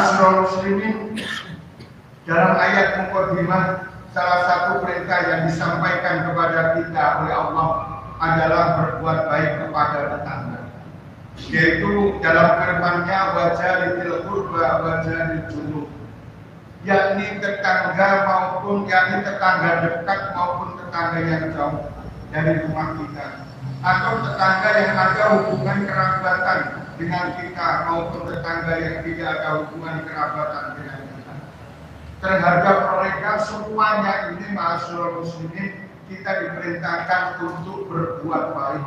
Ma'asyiral muslimin, dalam ayat mukadimah salah satu perintah yang disampaikan kepada kita oleh Allah adalah berbuat baik kepada tetangga, yaitu dalam firman-Nya wajalidil qurba wajalil junub, yakni tetangga dekat maupun tetangga yang jauh dari rumah kita, atau tetangga yang ada hubungan kerabatan dengan kita maupun tetangga yang tidak ada hubungan kerabatan dengan kita. Terhadap mereka semuanya ini ma'asyiral muslimin, kita diperintahkan untuk berbuat baik.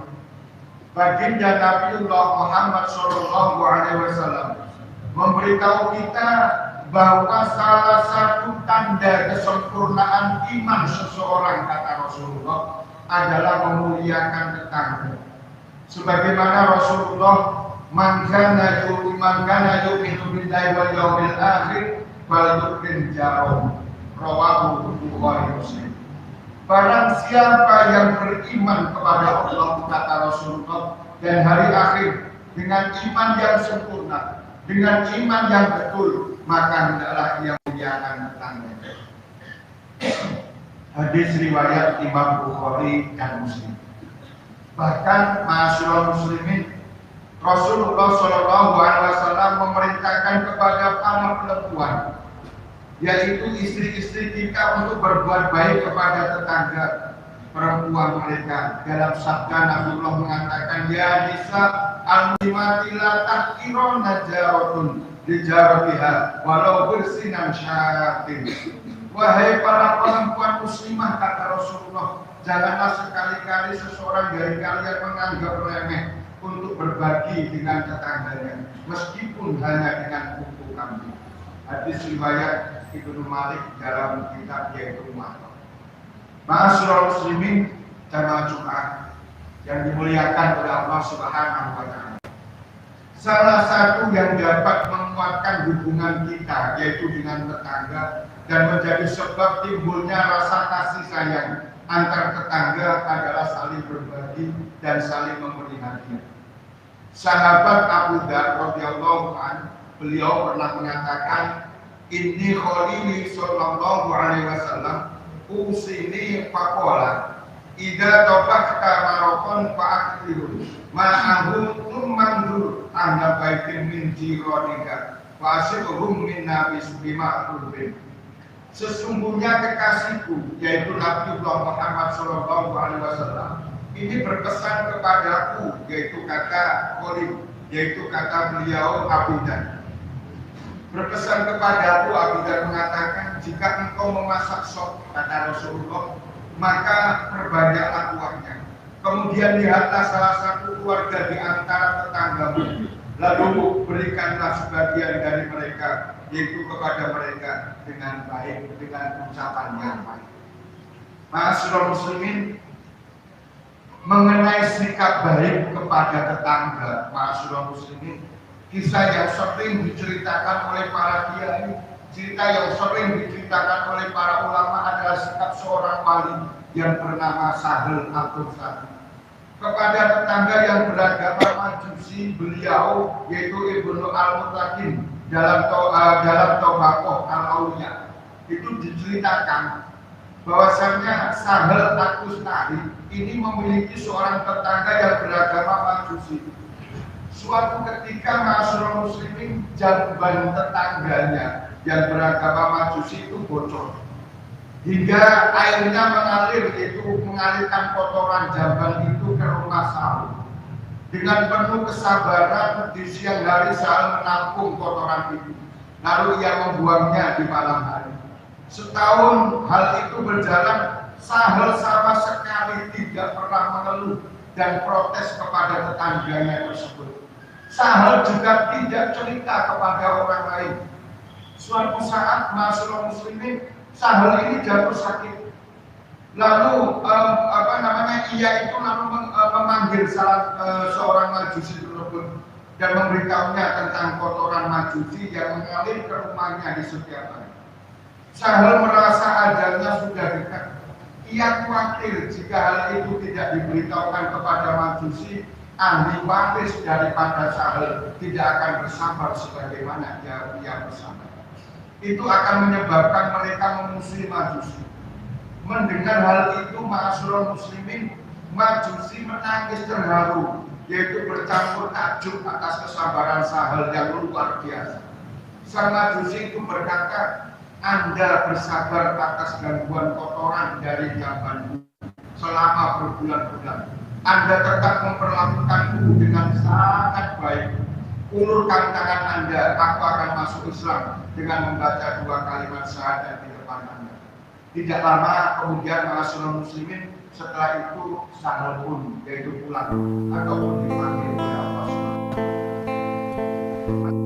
Baginda Nabiullah Muhammad SAW memberitahu kita bahwa salah satu tanda kesempurnaan iman seseorang, kata Rasulullah, adalah memuliakan tetangga. Sebagaimana Rasulullah, man kana yu'minu billahi wal yawmil akhir falyukrim jarahu, rawahu Bukhari Muslim. Barang siapa yang beriman kepada Allah, kata Rasulullah, dan hari akhir dengan iman yang sempurna, dengan iman yang betul, maka hendaklah ia muliakan tetangganya. Hadis riwayat Imam Bukhari dan Muslim. Bahkan ma'asyiral muslimin, Rasulullah SAW memerintahkan kepada para perempuan, yaitu istri-istri kita, untuk berbuat baik kepada tetangga perempuan mereka. Dalam sabda Nabiullah mengatakan, ya nisa al-muslimati la tahqiruna jaratun li jaratiha walau bersinan syatin. Wahai para perempuan muslimah, kata Rasulullah, janganlah sekali-kali seseorang dari kalian menganggap remeh untuk berbagi dengan tetangganya, meskipun hanya dengan kuku kambing. Hadis riwayat Ibnu Malik dalam kitab yaitu Muwatta. Ma'asyiral muslimin, jamaah Jumat yang dimuliakan oleh Allah Subhanahu wa taala. Salah satu yang dapat menguatkan hubungan kita yaitu dengan tetangga dan menjadi sebab timbulnya rasa kasih sayang antar tetangga adalah saling berbagi dan saling memberi hadiah. Sahabat Abu Dzar radhiyallahu anhu, beliau pernah mengatakan, inni khalili sallallahu alaihi wasallam usini faqala idza tabaqta maraqan fa'akhiru ma'ahu tummandur anda baitin min jironika fa'asibhum min nabis bima'rufin. Sesungguhnya kekasihku, yaitu Nabiullah Muhammad SAW, ini berpesan kepadaku, yaitu kata Khalid, yaitu kata beliau Abu Dzar. Berpesan kepadaku, Abu Dzar mengatakan, jika engkau memasak sop, kata Rasulullah, maka perbanyaklah kuahnya. Kemudian lihatlah salah satu keluarga di antara tetanggamu, lalu berikanlah sebagian dari mereka, yaitu kepada mereka dengan baik, dengan ucapan yang baik. Ma'asyiral muslimin, mengenai sikap baik kepada tetangga, ma'asyiral muslimin, kisah yang sering diceritakan oleh para kiai, cerita yang sering diceritakan oleh para ulama adalah sikap seorang wali yang bernama Sahal Al-Tursani kepada tetangga yang beragama Majusi. Beliau yaitu Ibnu Al-Mutakin dalam Tobaqoh Al-Auliya itu diceritakan bahwasannya Sahal Al-Tursani ini memiliki seorang tetangga yang beragama Majusi. Suatu ketika ma'asyiral muslimin, jamban tetangganya yang beragama Majusi itu bocor hingga airnya mengalir, yaitu mengalirkan kotoran jamban itu ke rumah Sahal. Dengan penuh kesabaran di siang hari Sahal menampung kotoran itu, lalu ia membuangnya di malam hari. Setahun hal itu berjalan, Sahal sama sekali tidak pernah mengeluh dan protes kepada tetangganya tersebut. Sahal juga tidak cerita kepada orang lain. Suatu saat ma'asyiral muslimin, Sahal ini jatuh sakit. Lalu ia itu memanggil seorang Majusi tersebut dan memberitahunya tentang kotoran Majusi yang mengalir ke rumahnya di setiap hari. Sahal merasa ajalnya sudah dekat. Ia khawatir jika hal itu tidak diberitahukan kepada Majusi, ahli waris daripada Sahel tidak akan bersabar sebagaimana dia bersabar. Itu akan menyebabkan mereka memusuhi Majusi. Mendengar hal itu, ma'asyiral muslimin, Majusi menangis terharu, yaitu bercampur takjub atas kesabaran Sahel yang luar biasa. Sang Majusi itu berkata, Anda bersabar atas gangguan kotoran dari jambanku selama berbulan-bulan. Anda tetap memperlakukanku dengan sangat baik. Ulurkan tangan Anda, aku akan masuk Islam dengan membaca 2 kalimat syahadat di depan Anda. Tidak lama kemudian ma'asyiral muslimin, setelah itu Sahel pun yaitu pulang ataupun dipanggil oleh Allah SWT.